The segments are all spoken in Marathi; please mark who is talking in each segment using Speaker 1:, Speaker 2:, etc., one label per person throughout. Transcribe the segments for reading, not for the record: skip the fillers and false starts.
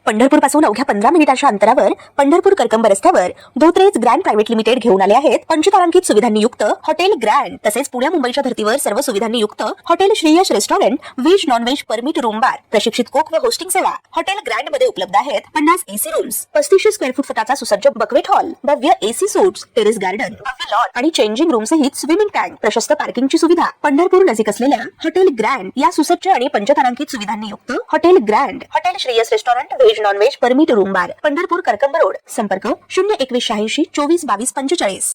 Speaker 1: पंढरपूर पासून अवघ्या 15 मिनिटांच्या अंतरावर पंढरपूर करकंब रस्त्यावर धोत्रेज ग्रँड प्रायव्हेट लिमिटेड घेऊन आले आहेत पंचतारांकित सुविधांनी युक्त हॉटेल ग्रँड। तसेच पुण्या मुंबईच्या धर्तीवर सर्व सुविधांनी युक्त hotel Shreyas restaurant, veg non veg permit room बार, प्रशिक्षित कोक व होस्टिंग सेवा हॉटेल ग्रँड मध्ये उपलब्ध आहेत। 50 एसी रूम्स, 3500 स्क्वेअर फूट फुटाचा सुसज्ज बकवेट हॉल, भव्य एसी सूट्स, टेरेस गार्डन, भव्य लॉन आणि चेंजिंग रूम सहित स्विमिंग टँक, प्रशस्त पार्किंगची सुविधा। पंढरपूर नजीक असलेल्या हॉटेल ग्रँड या सुसज्ज आणि पंचतारांकित सुविधांनी युक्त hotel grand, hotel Shreyas restaurant, veg non veg permit room बार, पंढरपूर करकंब रोड। संपर्क 02186 24 22 45।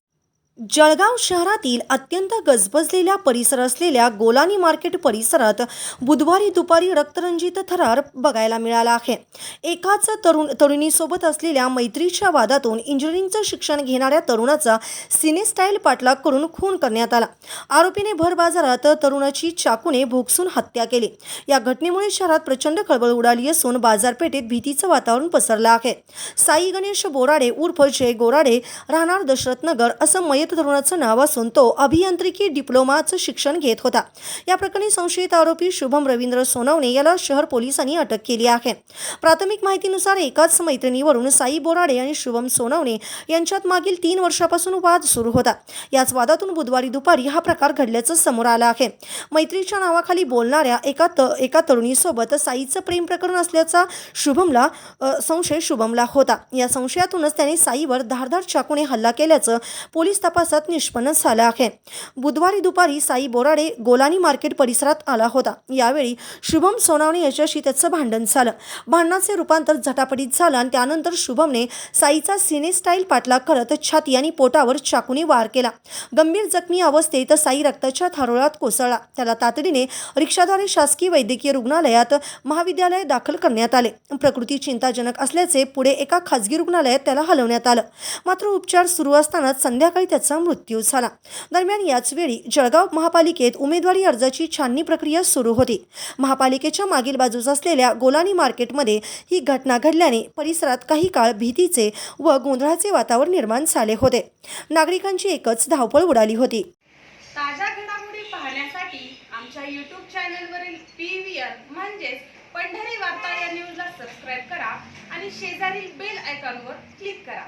Speaker 2: जळगाव शहरातील अत्यंत गजबजलेल्या परिसर असलेल्या गोलानी मार्केट परिसरात बुधवारी दुपारी रक्तरंजित थरार बघायला मिळाला आहे। एकाच तरुणीसोबत असलेल्या मैत्रीच्या वादातून इंजिनिअरिंगचं शिक्षण घेणाऱ्या तरुणाचा सिनेस्टाईल पाठलाग करून खून करण्यात आला। आरोपीने भर बाजारात तरुणाची चाकूने भोगसून हत्या केली। या घटनेमुळे शहरात प्रचंड खळबळ उडाली असून बाजारपेठेत भीतीचं वातावरण पसरलं आहे। साई गणेश बोराडे उर्फ जय गोराडे राहणार दशरथनगर असं मयत तरुणाचं नाव असून तो अभियांत्रिकी डिप्लोमाचं शिक्षण घेत होता। या प्रकरणी संशयित आरोपी शुभम रवींद्र सोनवणे याला शहर पोलिसांनी अटक केली आहे। प्राथमिक माहितीनुसार एकाच मैत्रिणीवरून साई बोराडे आणि शुभम सोनवणे यांच्यात मागील 3 वर्षापासून वाद सुरू होता। याच वादातून बुधवारी दुपारी हा प्रकार घडल्याचं समोर आलं आहे। मैत्रीच्या नावाखाली बोलणाऱ्या एका तरुणीसोबत साईचं प्रेम प्रकरण असल्याचा संशय शुभमला होता। या संशयातूनच त्याने साईवर धारदार चाकूने हल्ला केल्याचं पोलीस तपासात निष्पन्न झालं आहे। बुधवारी दुपारी साई बोराडे गोलानी मार्केट परिसरात आला होता। यावेळी शुभम सोनवणे याच्याशी त्याचं भांडण झालं। भांडणाचे रूपांतर झटापटीत झालं आणि त्यानंतर शुभमने साईचा सिनेस्टाईल पाठलाग करत छाती आणि पोटावर चाकूने वार केला। गंभीर जखमी अवस्थेत साई रक्ताच्या थारोळ्यात कोसळला। त्याला तातडीने रिक्षाद्वारे शासकीय वैद्यकीय रुग्णालयात महाविद्यालयात दाखल करण्यात आले। प्रकृती चिंताजनक असल्याचे पुढे एका खासगी रुग्णालयात त्याला हलवण्यात आलं। मात्र उपचार सुरू असतानाच संध्याकाळी त्याचा मृत्यू झाला। दरम्यान याच वेळी जळगाव महापालिकेत उमेदवारी अर्जाची छाननी प्रक्रिया सुरू होती। महापालिकेच्या मागील बाजूस असलेल्या गोलानी मार्केटमध्ये ही घटना घडल्याने परिसरात काही काळ भीतीचे व गोंधळाचे वातावरण निर्माण झाले होते। नागरिकांची एकच धावपळ उडाली होती।
Speaker 3: ताज्या घडामोडी पाहण्यासाठी आमच्या YouTube चॅनलवरील PVR म्हणजेच पंढरी वार्ता या न्यूजला सबस्क्राइब करा आणि शेजारील बेल आयकॉनवर क्लिक करा।